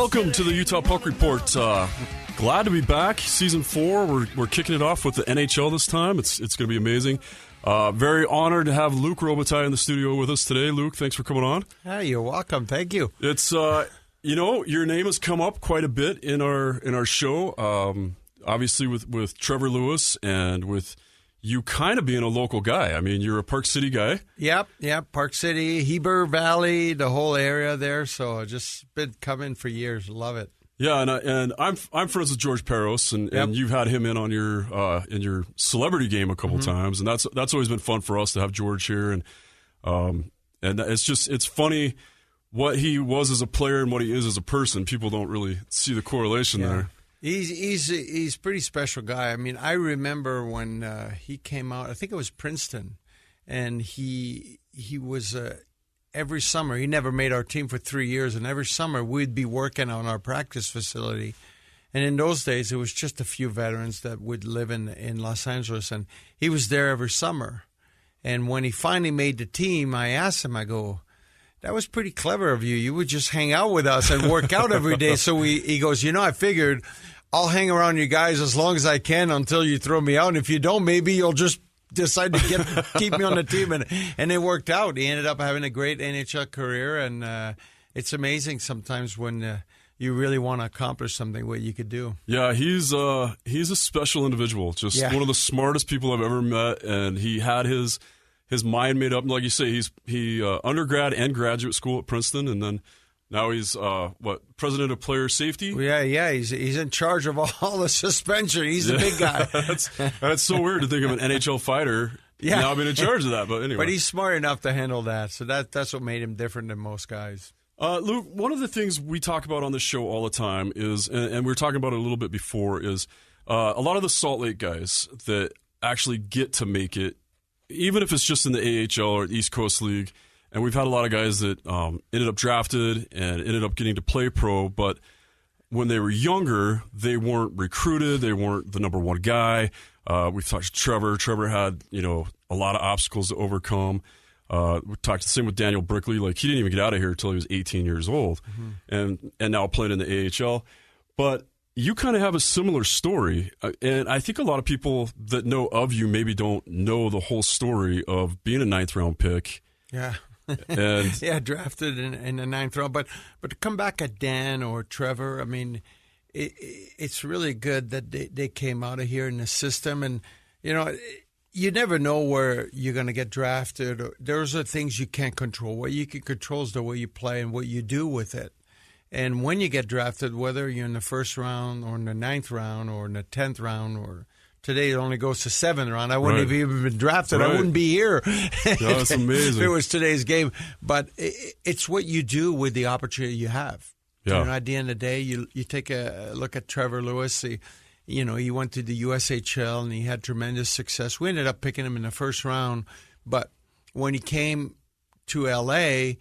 Welcome to the Utah Puck Report. Glad to be back. Season 4. We're kicking it off with the NHL this time. It's going to be amazing. Very honored to have Luc Robitaille in the studio with us today. Luc, thanks for coming on. Hey, you're welcome. Thank you. It's your name has come up quite a bit in our show. Obviously with Trevor Lewis and with you kind of being a local guy. I mean, you're a Park City guy. Yep. Park City, Heber Valley, the whole area there. So just been coming for years. Love it. Yeah, and I'm friends with George Peros, and you've had him in on your celebrity game a couple times, and that's always been fun for us to have George here, and it's funny what he was as a player and what he is as a person. People don't really see the correlation there. He's a pretty special guy. I mean, I remember when he came out. I think it was Princeton, and he was every summer. He never made our team for 3 years, and every summer we'd be working on our practice facility. And in those days, it was just a few veterans that would live in Los Angeles, and he was there every summer. And when he finally made the team, I asked him, I go, that was pretty clever of you. You would just hang out with us and work out every day. So he goes, I figured I'll hang around you guys as long as I can until you throw me out. And if you don't, maybe you'll just decide to keep me on the team. And it worked out. He ended up having a great NHL career. And it's amazing sometimes when you really want to accomplish something, what you could do. Yeah, he's a special individual. Just one of the smartest people I've ever met. And he had his mind made up. Like you say, he undergrad and graduate school at Princeton, and then now he's president of player safety. Yeah. He's in charge of all the suspension. He's a big guy. that's so weird to think of an NHL fighter now being in charge of that. But anyway, but he's smart enough to handle that. So that's what made him different than most guys. Luc, one of the things we talk about on this show all the time is, and we were talking about it a little bit before, is a lot of the Salt Lake guys that actually get to make it, even if it's just in the AHL or East Coast League, and we've had a lot of guys that ended up drafted and ended up getting to play pro, but when they were younger, they weren't recruited, they weren't the number one guy. We've talked to Trevor. Trevor had, a lot of obstacles to overcome. We talked the same with Daniel Brickley. Like, he didn't even get out of here until he was 18 years old, and now playing in the AHL. But you kind of have a similar story, and I think a lot of people that know of you maybe don't know the whole story of being a 9th-round pick. Yeah. And drafted in the 9th round. But to come back at Dan or Trevor, I mean, it's really good that they came out of here in the system. And, you never know where you're going to get drafted. Those are things you can't control. What you can control is the way you play and what you do with it. And when you get drafted, whether you're in the 1st round or in the 9th round or in the 10th round, or today it only goes to 7th round, I wouldn't have even been drafted. I wouldn't be here. That's amazing. If it was today's game. But it's what you do with the opportunity you have. Yeah. At the end of the day, you take a look at Trevor Lewis. He went to the USHL and he had tremendous success. We ended up picking him in the 1st round. But when he came to L.A.,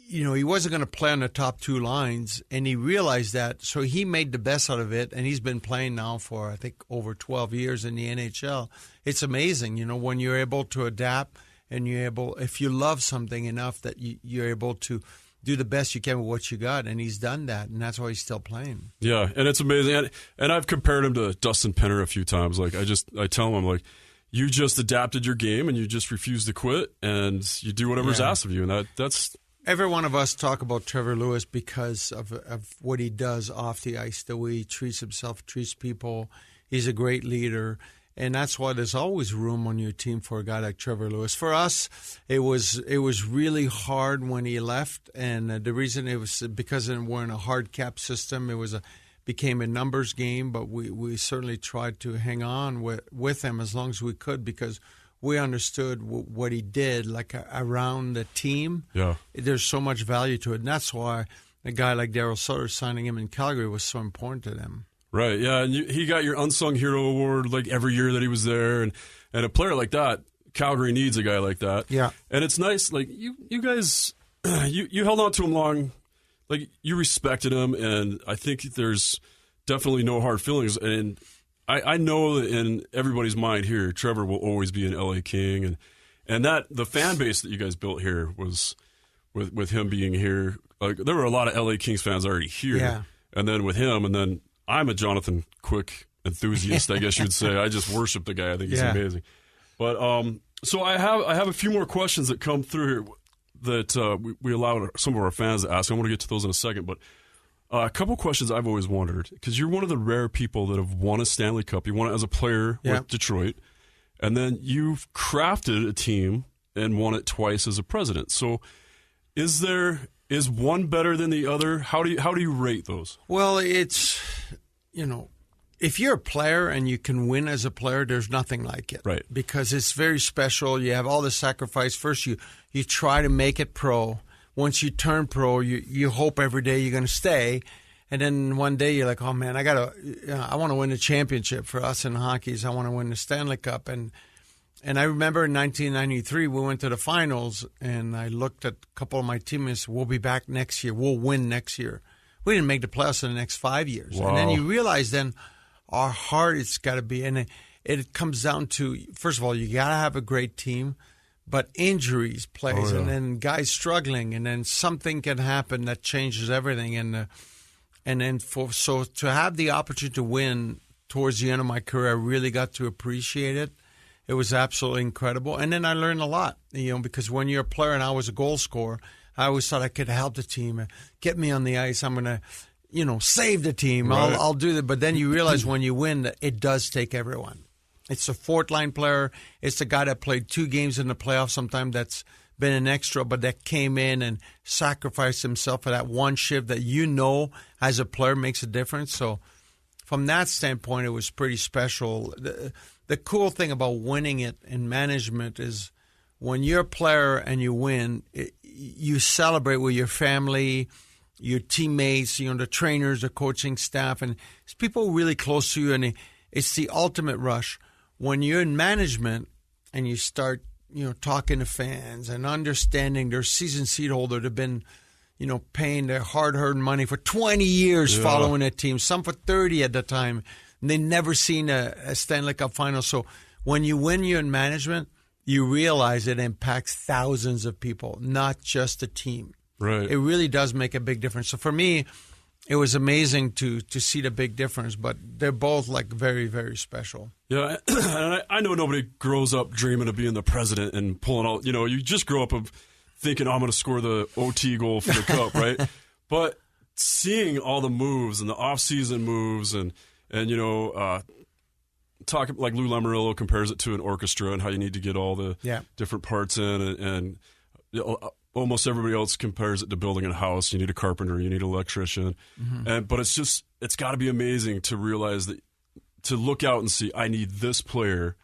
he wasn't going to play on the top 2 lines, and he realized that. So he made the best out of it, and he's been playing now for, I think, over 12 years in the NHL. It's amazing, when you're able to adapt and if you love something enough that you're able to do the best you can with what you got, and he's done that, and that's why he's still playing. Yeah, and it's amazing. And I've compared him to Dustin Penner a few times. Like, I tell him, like, you just adapted your game, and you just refused to quit, and you do whatever's asked of you, and that's... Every one of us talk about Trevor Lewis because of what he does off the ice, the way he treats himself, treats people. He's a great leader, and that's why there's always room on your team for a guy like Trevor Lewis. For us, it was really hard when he left, and the reason it was because we're in a hard cap system. It became a numbers game, but we certainly tried to hang on with him as long as we could because we understood what he did, like around the team. Yeah, there's so much value to it, and that's why a guy like Daryl Sutter signing him in Calgary was so important to them. Right. Yeah, and he got your unsung hero award like every year that he was there, and a player like that, Calgary needs a guy like that. Yeah, and it's nice. Like you guys, you held on to him long. Like, you respected him, and I think there's definitely no hard feelings. And I know that in everybody's mind here, Trevor will always be an LA King, and that the fan base that you guys built here was with him being here. Like there were a lot of LA Kings fans already here, and then with him, and then I'm a Jonathan Quick enthusiast, I guess you'd say. I just worship the guy. I think he's amazing. But so I have a few more questions that come through here that we allow some of our fans to ask. I want to get to those in a second, but a couple questions I've always wondered, because you're one of the rare people that have won a Stanley Cup. You won it as a player with Detroit, and then you've crafted a team and won it twice as a president. So is one better than the other? How do you rate those? Well, it's, if you're a player and you can win as a player, there's nothing like it. Right. Because it's very special. You have all the sacrifice. First, you try to make it pro. Once you turn pro, you hope every day you're going to stay. And then one day you're like, oh, man, I want to win a championship for us in hockey. I want to win the Stanley Cup. And I remember in 1993, we went to the finals, and I looked at a couple of my teammates. We'll be back next year. We'll win next year. We didn't make the playoffs in the next 5 years. Wow. And then you realize then our heart, it's got to be, and it comes down to, first of all, you got to have a great team, but injuries plays, and then guys struggling, and then something can happen that changes everything. And then so to have the opportunity to win towards the end of my career, I really got to appreciate it. It was absolutely incredible. And then I learned a lot, because when you're a player and I was a goal scorer, I always thought I could help the team, get me on the ice. I'm going to, save the team. Right. I'll do that. But then you realize when you win that it does take everyone. It's a fourth-line player. It's the guy that played 2 games in the playoffs sometime that's been an extra, but that came in and sacrificed himself for that one shift that as a player makes a difference. So from that standpoint, it was pretty special. The cool thing about winning it in management is when you're a player and you win, you celebrate with your family, your teammates, the trainers, the coaching staff, and it's people really close to you, and it's the ultimate rush. When you're in management and you start, talking to fans and understanding their season seat holder that have been, paying their hard-earned money for 20 years following a team, some for 30 at the time, and they've never seen a Stanley Cup final. So when you win, you're in management, you realize it impacts thousands of people, not just a team. Right. It really does make a big difference. So for me, it was amazing to see the big difference, but they're both like very, very special. Yeah, and I know nobody grows up dreaming of being the president and pulling all, you just grow up of thinking, I'm going to score the OT goal for the cup, right? But seeing all the moves and the off-season moves and talk like Lou Lamoriello compares it to an orchestra and how you need to get all the different parts in and almost everybody else compares it to building a house. You need a carpenter, you need an electrician. Mm-hmm. But it's got to be amazing to realize that, to look out and see, I need this player,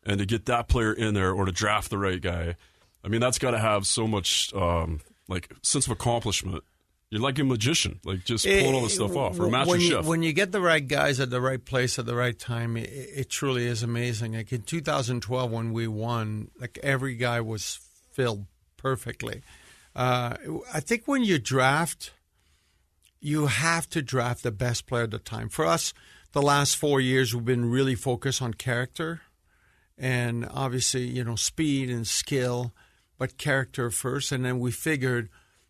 and to get that player in there or to draft the right guy. I mean, that's got to have so much sense of accomplishment. You're like a magician, just pulling all this stuff off, or a master chef. When you get the right guys at the right place at the right time, it truly is amazing. Like in 2012 when we won, every guy was filled perfectly. I think when you draft, you have to draft the best player at the time. For us, the last 4 years, we've been really focused on character and obviously, speed and skill, but character first. And then we figured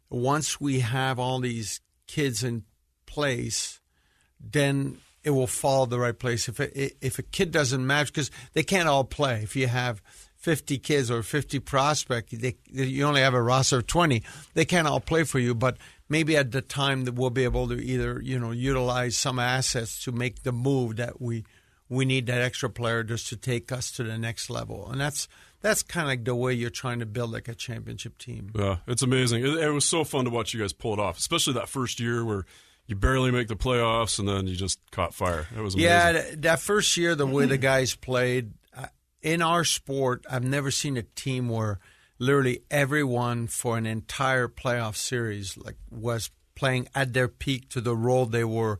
once we have all these kids in place, then it will fall the right place. If a kid doesn't match, because they can't all play. If you have 50 kids or 50 prospects, you only have a roster of 20. They can't all play for you, but maybe at the time that we'll be able to either utilize some assets to make the move that we need that extra player just to take us to the next level. And that's kind of like the way you're trying to build like a championship team. Yeah, it's amazing. It was so fun to watch you guys pull it off, especially that first year where you barely make the playoffs and then you just caught fire. It was amazing. Yeah, that first year, the way the guys played, in our sport, I've never seen a team where literally everyone for an entire playoff series was playing at their peak to the role they were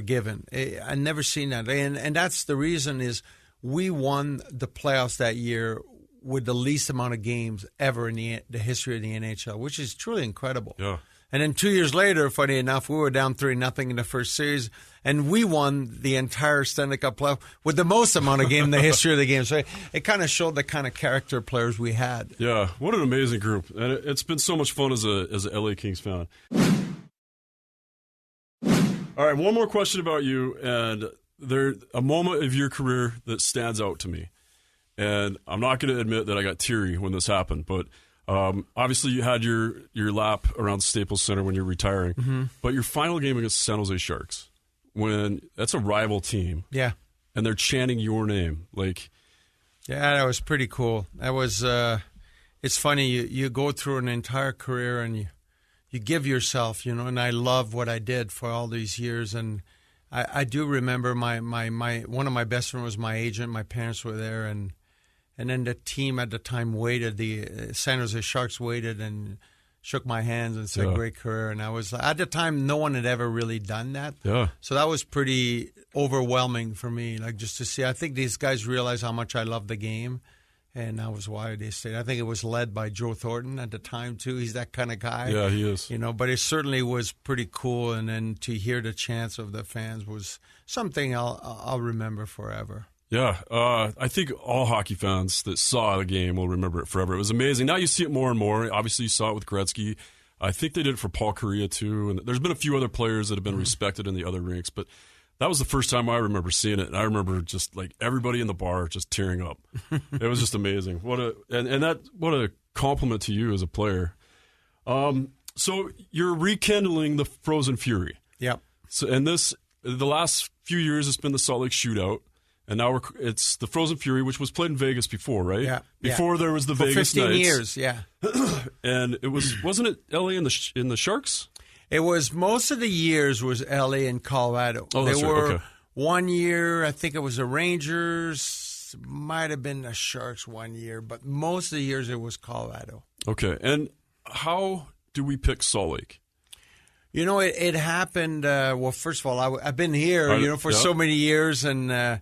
given. I've never seen that, and that's the reason is we won the playoffs that year with the least amount of games ever in the history of the NHL, which is truly incredible. Yeah. And then 2 years later, funny enough, we were down 3-0 in the first series, and we won the entire Stanley Cup playoff with the most amount of game in the history of the game. So it kind of showed the kind of character players we had. Yeah, what an amazing group. And it's been so much fun as a LA Kings fan. All right, one more question about you, and there's a moment of your career that stands out to me. And I'm not going to admit that I got teary when this happened, but obviously you had your lap around Staples Center when you're retiring, but your final game against the San Jose Sharks, when that's a rival team, and they're chanting your name, like, yeah, that was pretty cool. That was, it's funny, you go through an entire career and you give yourself, and I love what I did for all these years, and I do remember my one of my best friends was my agent. My parents were there, and then the team at the time waited. The San Jose Sharks waited and shook my hands and said, "Great career." And I was, at the time, no one had ever really done that. Yeah. So that was pretty overwhelming for me, like just to see. I think these guys realized how much I love the game, and that was why they stayed. I think it was led by Joe Thornton at the time too. He's that kind of guy. Yeah, he is. But it certainly was pretty cool. And then to hear the chants of the fans was something I'll remember forever. Yeah, I think all hockey fans that saw the game will remember it forever. It was amazing. Now you see it more and more. Obviously, you saw it with Gretzky. I think they did it for Paul Kariya, too. And there's been a few other players that have been respected in the other rinks. But that was the first time I remember seeing it. And I remember just, like, everybody in the bar just tearing up. It was just amazing. What a compliment to you as a player. So you're rekindling the Frozen Fury. Yep. So, and the last few years, it's been the Salt Lake Shootout. And now it's the Frozen Fury, which was played in Vegas before, right? Yeah. Before there was the for Vegas 15 Knights. years, yeah. And it wasn't it LA in the Sharks? It was, most of the years was LA and Colorado. Oh, that's they right. were Okay. 1 year, I think it was the Rangers, might have been the Sharks 1 year, but most of the years it was Colorado. Okay. And how do we pick Salt Lake? It happened, well, first of all, I've been here, for so many years, and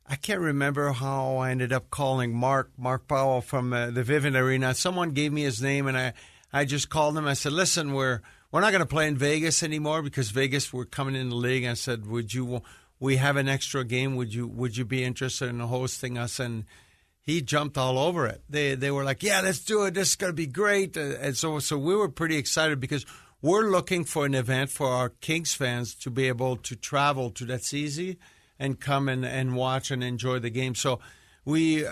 I can't remember how I ended up calling Mark Powell from the Vivint Arena. Someone gave me his name, and I just called him. I said, listen, we're not going to play in Vegas anymore because Vegas, we're coming in the league. I said, we have an extra game. Would you be interested in hosting us? And he jumped all over it. They were like, yeah, let's do it. This is going to be great. And so we were pretty excited because we're looking for an event for our Kings fans to be able to travel to. That's easy. And come and watch and enjoy the game. So we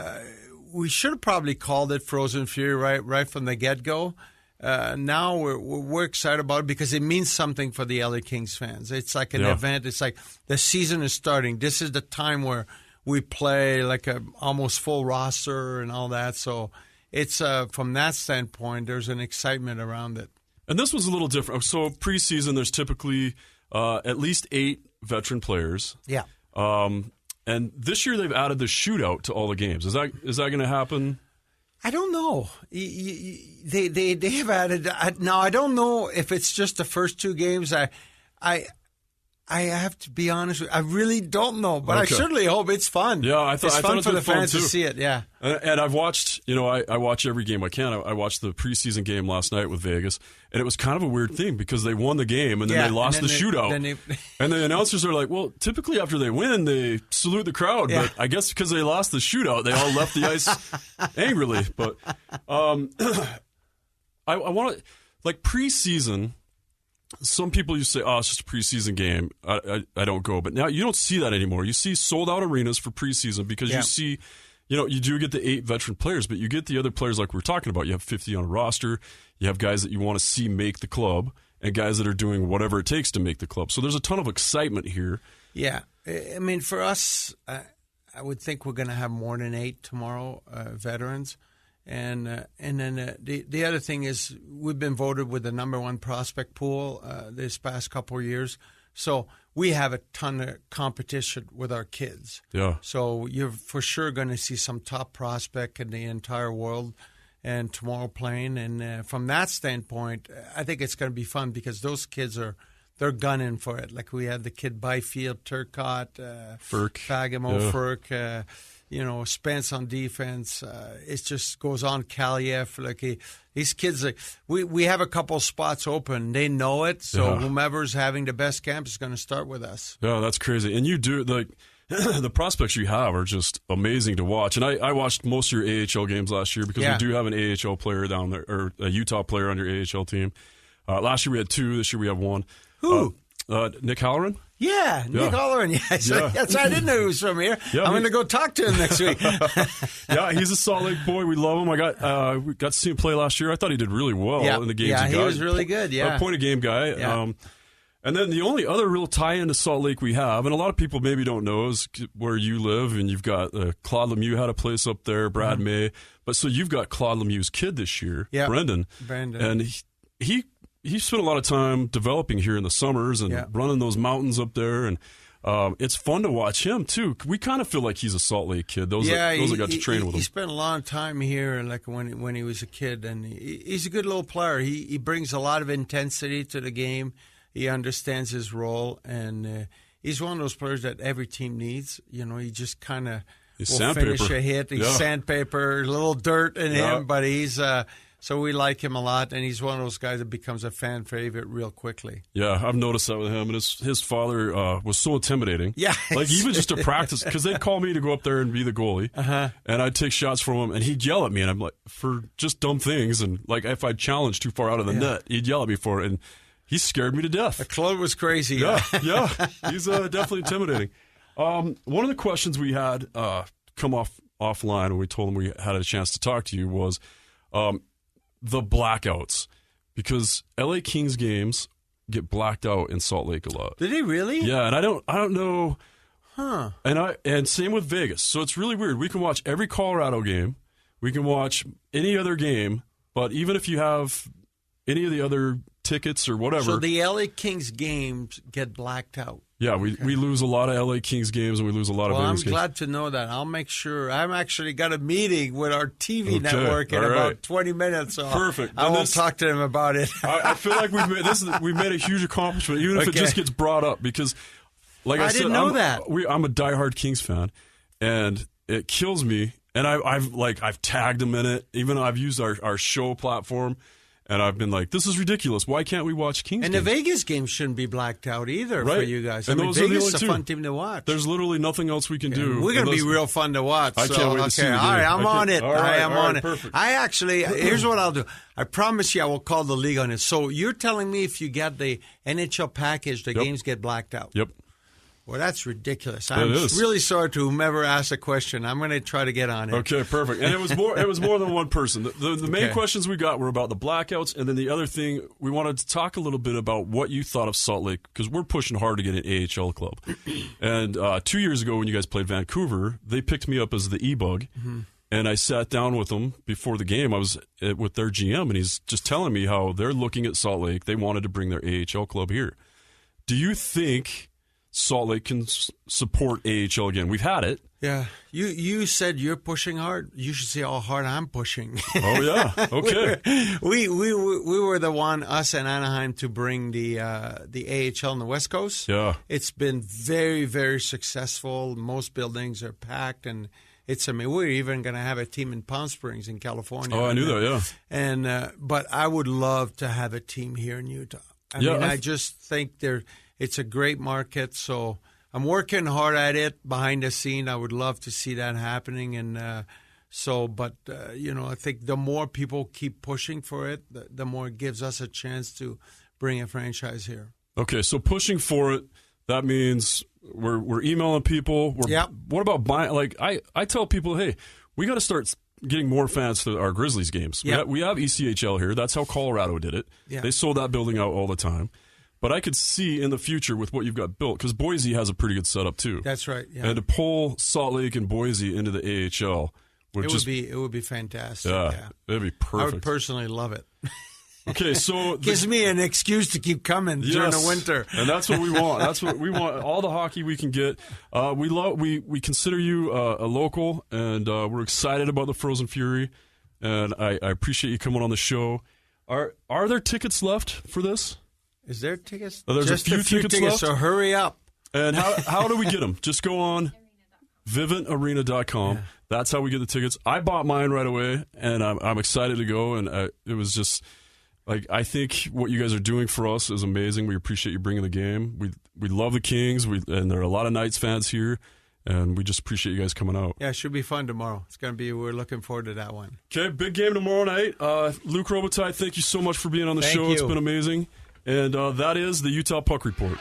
should have probably called it Frozen Fury right from the get-go. Now we're excited about it because it means something for the LA Kings fans. It's like an event. It's like the season is starting. This is the time where we play like a almost full roster and all that. So it's from that standpoint, there's an excitement around it. And this was a little different. So preseason, there's typically at least 8 veteran players. Yeah. And this year they've added the shootout to all the games. Is that going to happen? I don't know. They have added. Now I don't know if it's just the first 2 games. I have to be honest with you. I really don't know, but Okay. I certainly hope it's fun. Yeah, it's fun for the fans to see it. Yeah, and I've watched. I watch every game I can. I watched the preseason game last night with Vegas, and it was kind of a weird thing because they won the game and then they lost the shootout, and the announcers are like, "Well, typically after they win, they salute the crowd, but I guess because they lost the shootout, they all left the ice angrily." But I want to like preseason. Some people used to say, "Oh, it's just a preseason game. I don't go." But now you don't see that anymore. You see sold-out arenas for preseason because you see, you do get the 8 veteran players, but you get the other players like we're talking about. You have 50 on a roster. You have guys that you want to see make the club and guys that are doing whatever it takes to make the club. So there's a ton of excitement here. Yeah. I mean, for us, I would think we're going to have more than 8 tomorrow, veterans. And then the other thing is we've been voted with the number 1 prospect pool this past couple of years. So we have a ton of competition with our kids. Yeah. So you're for sure going to see some top prospect in the entire world and tomorrow playing. And from that standpoint, I think it's going to be fun because those kids they're gunning for it. Like we had the kid Byfield, Turcotte, Furk. Fagemo, Furk. Spence on defense. It just goes on. Kaliev, these kids, we have a couple spots open. They know it, so whomever's having the best camp is going to start with us. Yeah, that's crazy. And you do, the prospects you have are just amazing to watch. And I watched most of your AHL games last year because we do have an AHL player down there, or a Utah player on your AHL team. Last year we had 2. This year we have 1. Who? Nick Halloran. Yeah, Nick Halloran. Yes, I didn't know he was from here. Yeah, I'm going to go talk to him next week. Yeah, he's a Salt Lake boy. We love him. We got to see him play last year. I thought he did really well in the games. Yeah, he was really good. Yeah, a point-a-game guy. Yeah. And then the only other real tie-in to Salt Lake we have, and a lot of people maybe don't know, is where you live, and you've got Claude Lemieux had a place up there, Brad May. But so you've got Claude Lemieux's kid this year, Brendan. And he spent a lot of time developing here in the summers and running those mountains up there, and it's fun to watch him too. We kind of feel like he's a Salt Lake kid. Those that got to train with him. He spent a long time here, like when he was a kid, and he's a good little player. He brings a lot of intensity to the game. He understands his role, and he's one of those players that every team needs. He just kind of will finish a hit. He's sandpaper, a little dirt in him, but he's. So we like him a lot, and he's one of those guys that becomes a fan favorite real quickly. Yeah, I've noticed that with him, and his father was so intimidating. Yeah. Even just to practice, because they'd call me to go up there and be the goalie, and I'd take shots from him, and he'd yell at me, and I'm like, for just dumb things, and if I'd challenge too far out of the net, he'd yell at me for it, and he scared me to death. Claude was crazy. Yeah, he's definitely intimidating. One of the questions we had come offline when we told him we had a chance to talk to you was the blackouts, because LA Kings games get blacked out in Salt Lake a lot. Did he really? Yeah, and I don't know. Huh. And same with Vegas. So it's really weird. We can watch every Colorado game. We can watch any other game, but even if you have any of the other tickets or whatever. So the LA Kings games get blacked out. Yeah, we lose a lot of LA Kings games, and we lose a lot of Vegas games. I'm glad to know that. I'll make sure. I've actually got a meeting with our TV network in about 20 minutes. So perfect. I will talk to them about it. I feel like we've made a huge accomplishment, even if it just gets brought up, because, like I said, didn't know that. I'm a diehard Kings fan, and it kills me. And I've tagged them in it. Even I've used our show platform. And I've been like, this is ridiculous. Why can't we watch Kings games? And the Vegas games shouldn't be blacked out either for you guys. Vegas is a fun team to watch. There's literally nothing else we can do. We're going to be real fun to watch. I can't wait to see you. All right, I'm on it. I am on it. Perfect. I actually, here's what I'll do. I promise you I will call the league on it. So you're telling me if you get the NHL package, the games get blacked out? Yep. Well, that's ridiculous. I'm really sorry to whomever asked the question. I'm going to try to get on it. Okay, perfect. And it was more than one person. The main questions we got were about the blackouts, and then the other thing, we wanted to talk a little bit about what you thought of Salt Lake, because we're pushing hard to get an AHL club. And 2 years ago when you guys played Vancouver, they picked me up as the E-Bug, and I sat down with them before the game. I was with their GM, and he's just telling me how they're looking at Salt Lake. They wanted to bring their AHL club here. Do you think Salt Lake can support AHL again? We've had it. Yeah. You said you're pushing hard. You should see how hard I'm pushing. Oh, yeah. Okay. we were the one, us and Anaheim, to bring the AHL on the West Coast. Yeah. It's been very, very successful. Most buildings are packed, and we're even going to have a team in Palm Springs in California. Oh, I knew that, yeah. And but I would love to have a team here in Utah. I just think it's a great market, so I'm working hard at it behind the scene. I would love to see that happening, and I think the more people keep pushing for it, the more it gives us a chance to bring a franchise here. Okay, so pushing for it, that means we're emailing people. What about buying? Like I tell people, hey, we got to start getting more fans to our Grizzlies games. Yep. We have ECHL here. That's how Colorado did it. Yeah. They sold that building out all the time. But I could see in the future with what you've got built, because Boise has a pretty good setup too. That's right. Yeah. And to pull Salt Lake and Boise into the AHL would be fantastic. Yeah, it'd be perfect. I would personally love it. Okay, so gives me an excuse to keep coming during the winter, and that's what we want. That's what we want. All the hockey we can get. We consider you a local, and we're excited about the Frozen Fury, and I appreciate you coming on the show. Are there tickets left for this? Is there tickets? There's just a few tickets left. So hurry up. And how do we get them? Just go on VivintArena.com. Yeah. That's how we get the tickets. I bought mine right away, and I'm excited to go. And it was just like, I think what you guys are doing for us is amazing. We appreciate you bringing the game. We love the Kings, and there are a lot of Knights fans here, and we just appreciate you guys coming out. Yeah, it should be fun tomorrow. We're looking forward to that one. Okay, big game tomorrow night. Luc Robitaille, thank you so much for being on the show. Thank you. It's been amazing. And that is the Utah Puck Report.